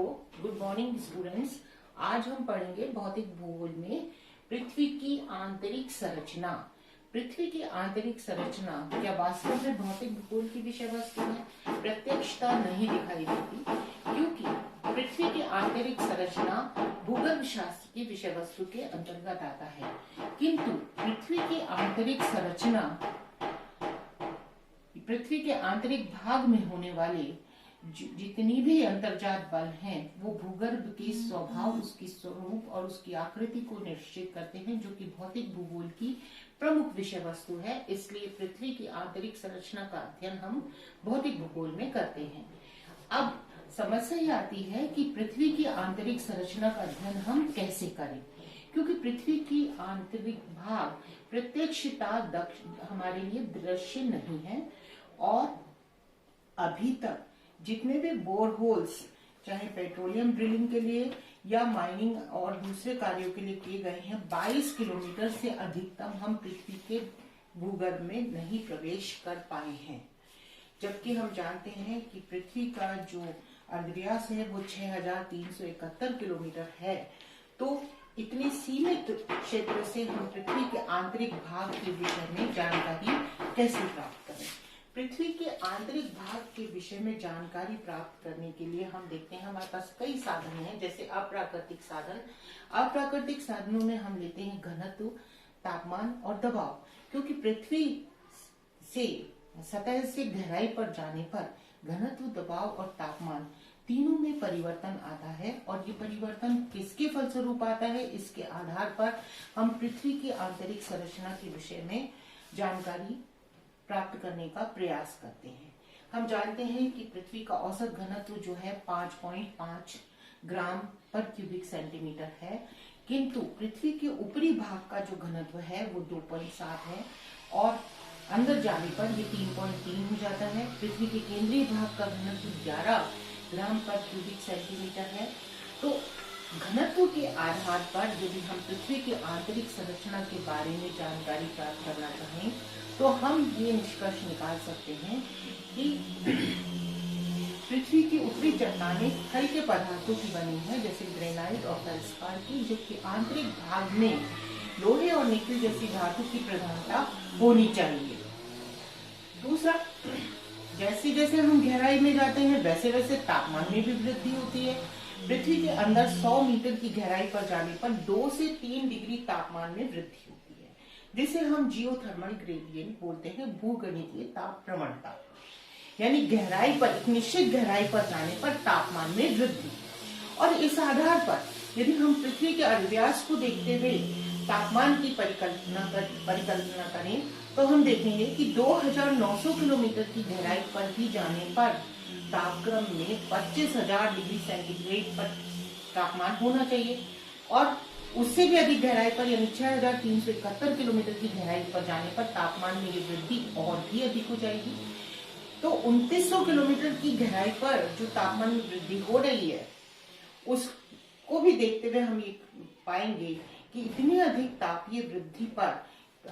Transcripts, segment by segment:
Good morning students. आज हम पढ़ेंगे भौतिक भूगोल में पृथ्वी की आंतरिक संरचना। पृथ्वी की आंतरिक संरचना क्या वास्तव में भौतिक भूगोल की विषय वस्तु है? प्रत्यक्षता नहीं दिखाई देती, क्योंकि पृथ्वी की आंतरिक संरचना भूगर्भ शास्त्र की विषय वस्तु के अंतर्गत आता है, किंतु पृथ्वी की आंतरिक संरचना, पृथ्वी के आंतरिक भाग में होने वाले जितनी भी अंतर्जात बल हैं, वो भूगर्भ के स्वभाव, उसकी स्वरूप और उसकी आकृति को निश्चित करते हैं, जो कि भौतिक भूगोल की प्रमुख विषय वस्तु है। इसलिए पृथ्वी की आंतरिक संरचना का अध्ययन हम भौतिक भूगोल में करते हैं। अब समस्या ये आती है कि पृथ्वी की आंतरिक संरचना का अध्ययन हम कैसे करें, क्योंकि पृथ्वी की आंतरिक भाग प्रत्यक्षता हमारे लिए दृश्य नहीं है, और अभी तक जितने भी बोरहोल्स, चाहे पेट्रोलियम ड्रिलिंग के लिए या माइनिंग और दूसरे कार्यों के लिए किए गए हैं, 22 किलोमीटर से अधिकतम हम पृथ्वी के भूगर्भ में नहीं प्रवेश कर पाए हैं। जबकि हम जानते हैं कि पृथ्वी का जो अर्धव्यास है वो 6371 किलोमीटर है। तो इतने सीमित क्षेत्र से हम पृथ्वी के आंतरिक भाग के विषय में जानकारी कैसे प्राप्त करें? पृथ्वी के आंतरिक भाग के विषय में जानकारी प्राप्त करने के लिए हम देखते हैं हमारे पास कई साधन हैं, जैसे अप्राकृतिक साधन। अप्राकृतिक साधनों में हम लेते हैं घनत्व, तापमान और दबाव, क्योंकि पृथ्वी से सतह से गहराई पर जाने पर घनत्व, दबाव और तापमान तीनों में परिवर्तन आता है, और ये परिवर्तन किसके फलस्वरूप आता है, इसके आधार पर हम पृथ्वी की आंतरिक संरचना के विषय में जानकारी प्राप्त करने का प्रयास करते हैं। हम जानते हैं कि पृथ्वी का औसत घनत्व जो है 5.5 ग्राम पर क्यूबिक सेंटीमीटर है, किंतु पृथ्वी के ऊपरी भाग का जो घनत्व है वो 2.7 है, और अंदर जाने पर ये 3.3 हो जाता है। पृथ्वी के केंद्रीय भाग का घनत्व 11 ग्राम पर क्यूबिक सेंटीमीटर है। तो घनत्व के आधार पर यदि हम पृथ्वी की आंतरिक संरचना के बारे में जानकारी प्राप्त करना चाहें, तो हम ये निष्कर्ष निकाल सकते हैं कि पृथ्वी की ऊपरी चट्टानें हल्के पदार्थों की बनी है, जैसे ग्रेनाइट और फेल्सपार की, जो कि आंतरिक भाग में लोहे और निकल जैसी धातु की प्रधानता होनी चाहिए। दूसरा, जैसे जैसे हम गहराई में जाते हैं वैसे वैसे तापमान में भी वृद्धि होती है। पृथ्वी के अंदर 100 मीटर की गहराई पर जाने पर 2 से 3 डिग्री तापमान में वृद्धि होती है, जिसे हम जियोथर्मल ग्रेडियंट बोलते हैं, भूगणितीय ताप प्रवणता। यानी गहराई पर, एक निश्चित गहराई पर जाने पर तापमान में वृद्धि। और इस आधार पर यदि हम पृथ्वी के अर्धव्यास को देखते हुए तापमान की परिकल्पना करें, तो हम देखेंगे कि 2900 किलोमीटर की गहराई पर भी जाने पर तापक्रम में 25,000 डिग्री सेंटीग्रेड पर तापमान होना चाहिए, और उससे भी अधिक गहराई पर यानी 6,371 किलोमीटर की गहराई पर जाने पर तापमान में ये वृद्धि और भी अधिक हो जाएगी। तो 2900 किलोमीटर की गहराई पर जो तापमान में वृद्धि हो रही है, उसको भी देखते हुए हम ये पाएंगे कि इतनी अधिक तापीय वृद्धि पर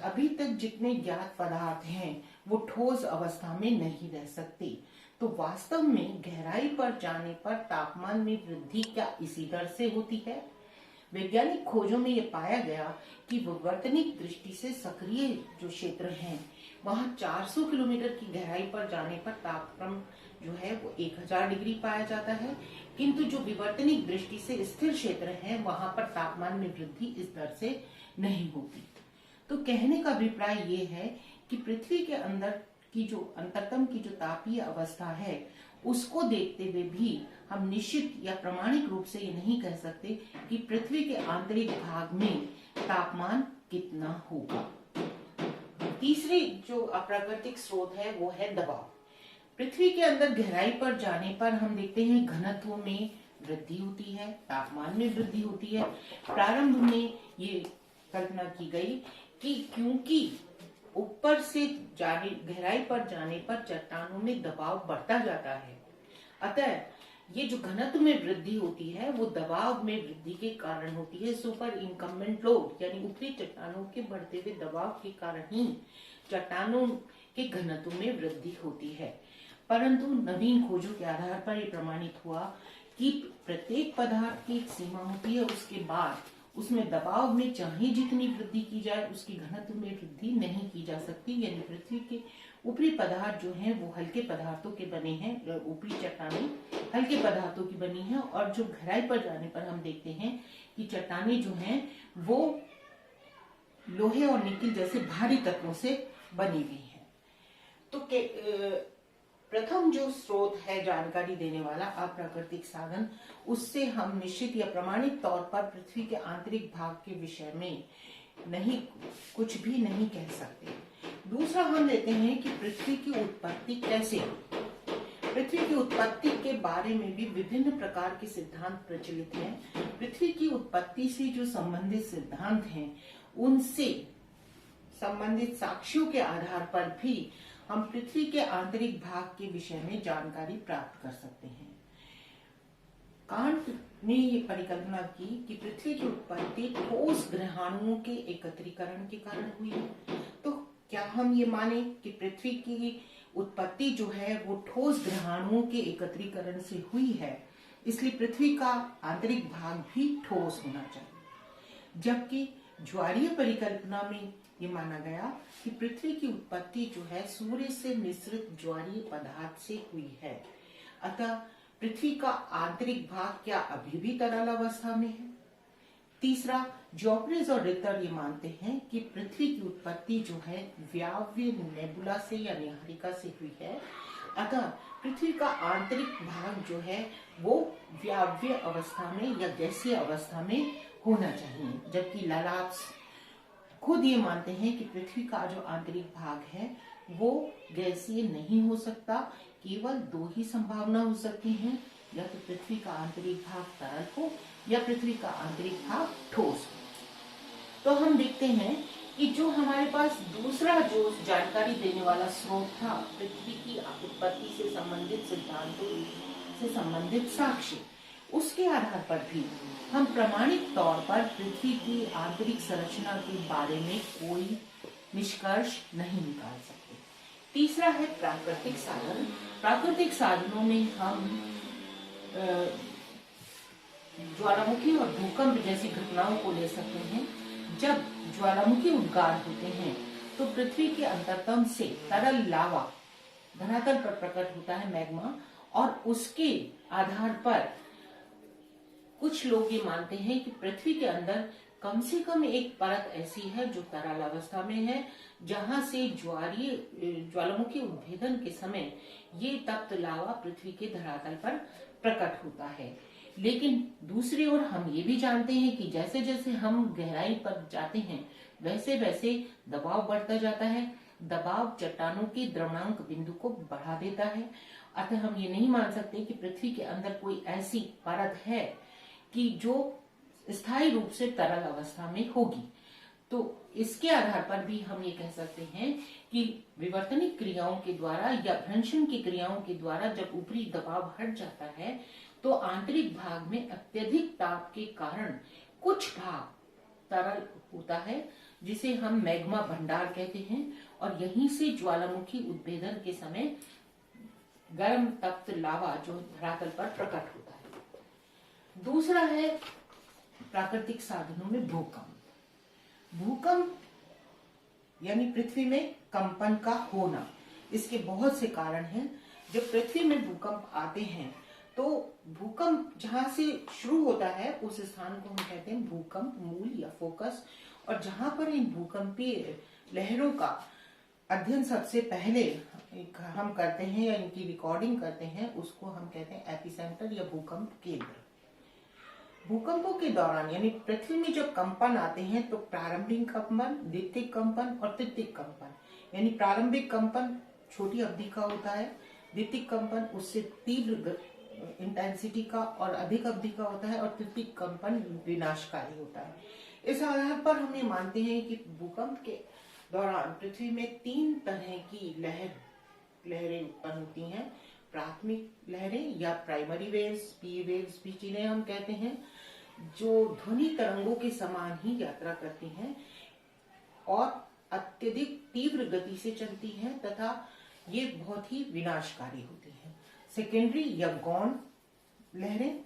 अभी तक जितने ज्ञात पदार्थ हैं वो ठोस अवस्था में नहीं रह सकते। तो वास्तव में गहराई पर जाने पर तापमान में वृद्धि क्या इसी दर से होती है? वैज्ञानिक खोजों में ये पाया गया कि विवर्तनिक दृष्टि से सक्रिय जो क्षेत्र हैं, वहां 400 किलोमीटर की गहराई पर जाने पर तापक्रम जो है वो 1000 डिग्री पाया जाता है, किंतु जो विवर्तनिक दृष्टि से स्थिर क्षेत्र है वहां पर तापमान में वृद्धि इस दर से नहीं होती। तो कहने का अभिप्राय ये है कि पृथ्वी के अंदर की जो अंतरतम की जो तापीय अवस्था है, उसको देखते हुए भी हम निश्चित या प्रमाणिक रूप से ये नहीं कह सकते कि पृथ्वी के आंतरिक भाग में तापमान कितना होगा। तीसरी जो अप्राकृतिक स्रोत है वो है दबाव। पृथ्वी के अंदर गहराई पर जाने पर हम देखते हैं घनत्व में वृद्धि होती है, तापमान में वृद्धि होती है। प्रारंभ में ये कल्पना की गई कि क्योंकि ऊपर से जाने, गहराई पर जाने पर चट्टानों में दबाव बढ़ता जाता है, अतः ये जो घनत्व में वृद्धि होती है वो दबाव में वृद्धि के कारण होती है। सुपर इनकम्बेंट लोड यानी ऊपरी चट्टानों के बढ़ते हुए दबाव के कारण ही चट्टानों के घनत्व में वृद्धि होती है। परंतु नवीन खोजों के आधार पर यह प्रमाणित हुआ कि प्रत्येक पदार्थ की एक सीमा होती है, उसके बाद उसमें दबाव में चाहे जितनी वृद्धि की जाए उसकी घनत्व में वृद्धि नहीं की जा सकती। यानी पृथ्वी के ऊपरी पदार्थ जो हैं वो हल्के पदार्थों के बने हैं, ऊपरी चट्टानें हल्के पदार्थों की बनी हैं, और जो गहराई पर जाने पर हम देखते हैं कि चट्टानें जो हैं वो लोहे और निकिल जैसे भारी तत्वों से बनी हुई हैं। तो प्रथम जो स्रोत है जानकारी देने वाला अप्राकृतिक साधन, उससे हम निश्चित या प्रमाणित तौर पर पृथ्वी के आंतरिक भाग के विषय में कुछ भी नहीं कह सकते। दूसरा हम लेते हैं कि पृथ्वी की उत्पत्ति कैसे हुई। पृथ्वी की उत्पत्ति के बारे में भी विभिन्न प्रकार के सिद्धांत प्रचलित हैं। पृथ्वी की उत्पत्ति से जो संबंधित सिद्धांत हैं उनसे संबंधित साक्ष्यों के आधार पर भी हम पृथ्वी के आंतरिक भाग के विषय में जानकारी प्राप्त कर सकते हैं। कांट ने ये परिकल्पना की कि पृथ्वी की उत्पत्ति ठोस ग्रहाणुओं के एकत्रीकरण के कारण हुई है। तो क्या हम ये माने कि पृथ्वी की उत्पत्ति जो है वो ठोस ग्रहाणुओं के एकत्रीकरण से हुई है, इसलिए पृथ्वी का आंतरिक भाग भी ठोस होना चाहिए। जबकि ज्वारीय परिकल्पना में ये माना गया कि पृथ्वी की उत्पत्ति जो है सूर्य से मिश्रित ज्वारीय पदार्थ से हुई है। अतः पृथ्वी का आंतरिक भाग क्या अभी भी तरल अवस्था में है। तीसरा, जॉपरेज और रिटर ये मानते हैं कि पृथ्वी की उत्पत्ति जो है व्याव्य नेबुला से या नीहारिका से हुई है। अतः पृथ्वी का आंतरिक भाग जो है वो व्याव्य अवस्था में या गैसीय अवस्था में होना चाहिए। जबकि लालाप्स खुद ये मानते हैं कि पृथ्वी का जो आंतरिक भाग है वो गैसीय नहीं हो सकता। केवल दो ही संभावना हो सकती हैं, या तो पृथ्वी का आंतरिक भाग तरल हो या पृथ्वी का आंतरिक भाग ठोस हो। तो हम देखते हैं कि जो हमारे पास दूसरा जो जानकारी देने वाला स्रोत था पृथ्वी की उत्पत्ति से संबंधित सिद्धांतों से संबंधित साक्ष्य, उसके आधार पर भी हम प्रमाणिक तौर पर पृथ्वी की आंतरिक संरचना के बारे में कोई निष्कर्ष नहीं निकाल सकते। तीसरा है प्राकृतिक साधन। प्राकृतिक साधनों में हम ज्वालामुखी और भूकंप जैसी घटनाओं को ले सकते हैं। जब ज्वालामुखी उद्गार होते हैं तो पृथ्वी के अंतरतम से तरल लावा धरातल पर प्रकट होता है, मैग्मा, और उसके आधार पर कुछ लोग ये मानते हैं कि पृथ्वी के अंदर कम से कम एक परत ऐसी है जो तरल अवस्था में है, जहां से ज्वालामुखी उद्भेदन के समय ये तप्त लावा पृथ्वी के धरातल पर प्रकट होता है। लेकिन दूसरी ओर हम ये भी जानते हैं कि जैसे जैसे हम गहराई पर जाते हैं वैसे वैसे दबाव बढ़ता जाता है। दबाव चट्टानों के द्रवणांक बिंदु को बढ़ा देता है। अतः हम ये नहीं मान सकते कि पृथ्वी के अंदर कोई ऐसी परत है कि जो स्थायी रूप से तरल अवस्था में होगी। तो इसके आधार पर भी हम ये कह सकते हैं कि विवर्तनिक क्रियाओं के द्वारा या भ्रंशन की क्रियाओं के द्वारा जब ऊपरी दबाव हट जाता है तो आंतरिक भाग में अत्यधिक ताप के कारण कुछ भाग तरल होता है, जिसे हम मैग्मा भंडार कहते हैं, और यहीं से ज्वालामुखी उद्भेदन के समय गर्म तप्त लावा जो धरातल पर प्रकट होता है। दूसरा है प्राकृतिक साधनों में भूकंप। भूकंप यानी पृथ्वी में कंपन का होना। इसके बहुत से कारण हैं। जब पृथ्वी में भूकंप आते हैं तो भूकंप जहां से शुरू होता है उस स्थान को हम कहते हैं भूकंप मूल या फोकस, और जहां पर इन भूकंपीय लहरों का अध्ययन सबसे पहले हम करते हैं या इनकी रिकॉर्डिंग करते हैं उसको हम कहते हैं एपिसेंटर या भूकंप केंद्र। भूकंपों के दौरान यानी पृथ्वी में जब कंपन आते हैं तो प्रारंभिक कंपन, द्वितीयक कंपन और तृतीयक कंपन, यानी प्रारंभिक कंपन छोटी अवधि का होता है, द्वितीयक कंपन उससे तीव्र इंटेंसिटी का और अधिक अवधि का होता है, और तृतीयक कंपन विनाशकारी होता है। इस आधार पर हम ये मानते हैं कि भूकंप के दौरान पृथ्वी में तीन तरह की लहरें उत्पन्न होती हैं। प्राथमिक लहरें या प्राइमरी वेव्स, पी वेव्स भी जिन्हें हम कहते हैं, जो ध्वनि तरंगों के समान ही यात्रा करती हैं और अत्यधिक तीव्र गति से चलती हैं तथा ये बहुत ही विनाशकारी होती हैं। सेकेंडरी या गौण लहरें,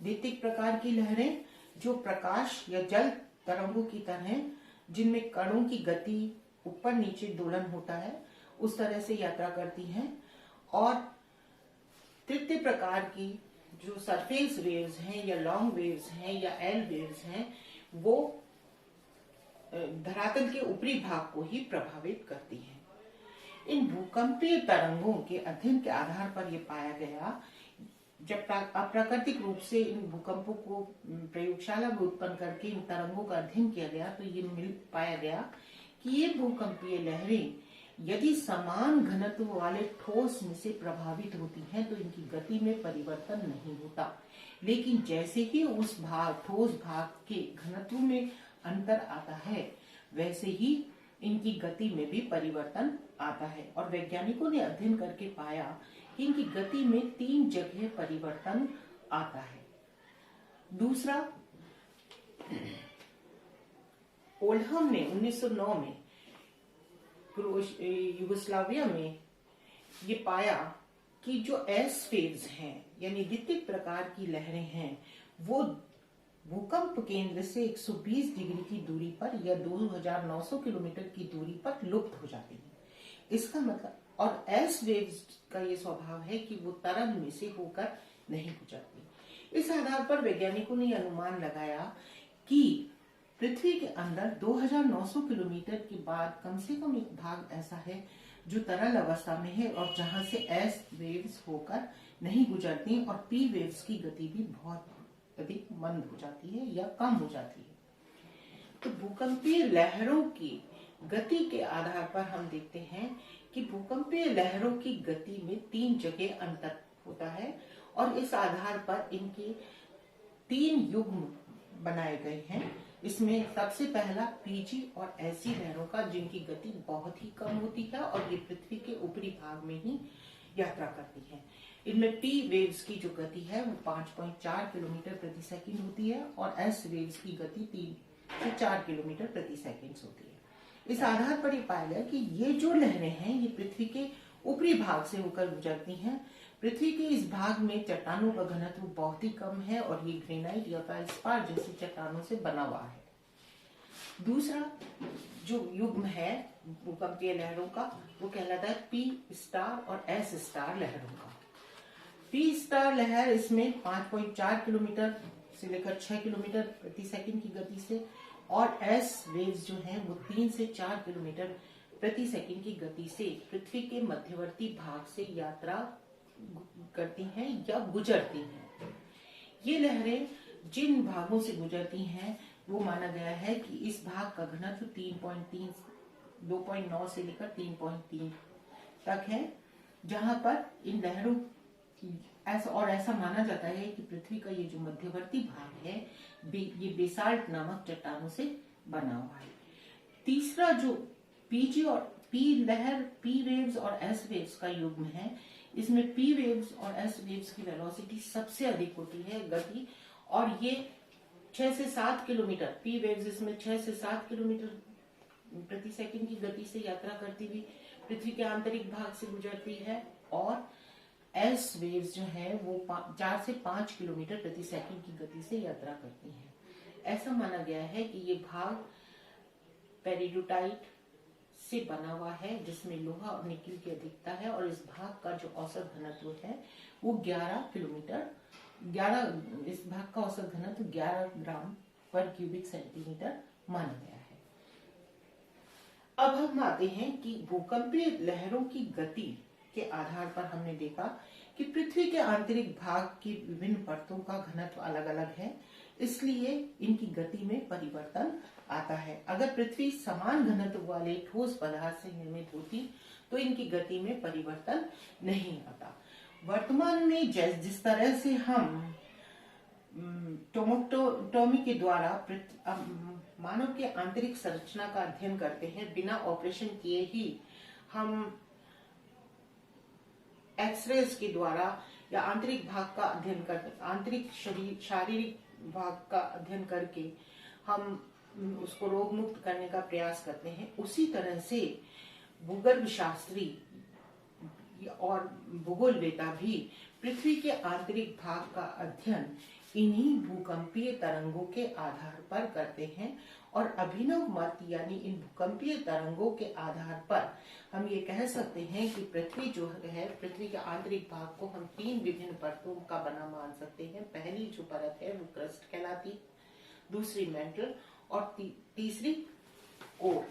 द्वितीय प्रकार की लहरें जो प्रकाश या जल तरंगों की तरह, जिनमें कणों की गति ऊपर नीचे दोलन होता है, उस तरह से यात्रा करती हैं। और तृतीय प्रकार की जो सरफेस वेव्स हैं या लॉन्ग वेव्स हैं या एल वेव्स हैं, वो धरातल के ऊपरी भाग को ही प्रभावित करती हैं। इन भूकंपीय तरंगों के अध्ययन के आधार पर यह पाया गया, जब अप्राकृतिक रूप से इन भूकंपों को प्रयोगशाला में उत्पन्न करके इन तरंगों का अध्ययन किया गया, तो ये पाया गया कि ये भूकंपीय लहरें यदि समान घनत्व वाले ठोस में से प्रभावित होती हैं तो इनकी गति में परिवर्तन नहीं होता, लेकिन जैसे ही उस ठोस भाग के घनत्व में अंतर आता है, वैसे ही इनकी गति में भी परिवर्तन आता है। और वैज्ञानिकों ने अध्ययन करके पाया कि इनकी गति में 3 जगह परिवर्तन आता है। दूसरा, ओल्डहम ने 1909 में यूगोस्लाविया में ये पाया कि जो एस वेव्स हैं यानी द्वितीय प्रकार की लहरें हैं, वो भूकंप केंद्र से 120 डिग्री की दूरी पर या 2900 किलोमीटर की दूरी पर लुप्त हो जाती हैं। इसका मतलब, और एस वेव्स का ये स्वभाव है कि वो तरंग में से होकर नहीं गुजरती। इस आधार पर वैज्ञानिकों ने अनुमान लगाया कि पृथ्वी के अंदर 2900 किलोमीटर के बाद कम से कम एक भाग ऐसा है जो तरल अवस्था में है और जहां से एस वेव्स होकर नहीं गुजरती और पी वेव्स की गति भी बहुत अधिक मंद हो जाती है या कम हो जाती है। तो भूकंपीय लहरों की गति के आधार पर हम देखते हैं कि भूकंपीय लहरों की गति में 3 जगह अंतर होता है और इस आधार पर इनके 3 युग्म बनाए गए हैं। इसमें सबसे पहला पीजी और ऐसी लहरों का जिनकी गति बहुत ही कम होती है और ये पृथ्वी के ऊपरी भाग में ही यात्रा करती है। इनमें पी वेव्स की जो गति है वो 5.4 किलोमीटर प्रति सेकंड होती है और एस वेव्स की गति 3 से 4 किलोमीटर प्रति सेकंड होती है। इस आधार पर ये पाया गया कि ये जो लहरें हैं ये पृथ्वी के ऊपरी भाग से होकर गुजरती हैं। पृथ्वी के इस भाग में चट्टानों का घनत्व बहुत ही कम है और ये ग्रेनाइट या फेल्डस्पार जैसी चट्टानों से बना हुआ है। दूसरा जो युग्म है भूकंपीय लहरों का वो कहलाता है पी स्टार और एस स्टार लहरों का। पी स्टार लहर इसमें 5.4 किलोमीटर से लेकर 6 किलोमीटर प्रति सेकंड की गति से और एस वेव्स जो हैं वो 3 से 4 किलोमीटर प्रति सेकंड की गति से पृथ्वी के मध्यवर्ती भाग से यात्रा करती हैं या गुजरती हैं। ये लहरें जिन भागों से गुजरती हैं वो माना गया है कि इस भाग का घनत्व 2.9 से लेकर 3.3 तक है, जहां पर इन लहरों ऐसा माना जाता है कि पृथ्वी का ये जो मध्यवर्ती भाग है ये बेसाल्ट नामक चट्टानों से बना हुआ है। तीसरा जो पीजी और पी वेव्स और एस वेव्स का युग्म है, इसमें पी वेव्स और एस वेव्स की वेलोसिटी सबसे अधिक होती है गति, और ये 6 से 7 किलोमीटर, पी वेव्स इसमें 6 से 7 किलोमीटर प्रति सेकंड की गति से यात्रा करती हुई पृथ्वी के आंतरिक भाग से गुजरती है और एस वेव्स जो है वो 4 से 5 किलोमीटर प्रति सेकंड की गति से यात्रा करती हैं। ऐसा माना गया है कि ये भाग पेरिडोटाइट से बना हुआ है जिसमें लोहा और निकेल की अधिकता है और इस भाग का जो औसत घनत्व है वो 11 इस भाग का औसत घनत्व 11 ग्राम पर क्यूबिक सेंटीमीटर माना गया है। अब हम आते हैं कि भूकंपीय लहरों की गति के आधार पर हमने देखा कि पृथ्वी के आंतरिक भाग की विभिन्न परतों का घनत्व अलग अलग है, इसलिए इनकी गति में परिवर्तन आता है। अगर पृथ्वी समान घनत्व वाले ठोस पदार्थ से निर्मित होती तो इनकी गति में परिवर्तन नहीं आता। वर्तमान में जिस तरह से हम टोमोटोमी के द्वारा मानव के आंतरिक संरचना का अध्ययन करते हैं, बिना ऑपरेशन किए ही हम एक्सरेज के द्वारा या आंतरिक भाग का अध्ययन करते, आंतरिक शारीरिक भाग का अध्ययन करके हम उसको रोग मुक्त करने का प्रयास करते हैं, उसी तरह से भूगर्भ शास्त्री और भूगोलवेता भी पृथ्वी के आंतरिक भाग का अध्ययन इन्हीं भूकंपीय तरंगों के आधार पर करते हैं और अभिनव मत यानी इन भूकंपीय तरंगों के आधार पर हम ये कह सकते हैं कि पृथ्वी जो है, पृथ्वी के आंतरिक भाग को हम 3 विभिन्न परतों का बना मान सकते हैं। पहली जो परत है वो क्रस्ट कहलाती, दूसरी मेंटल और तीसरी कोर।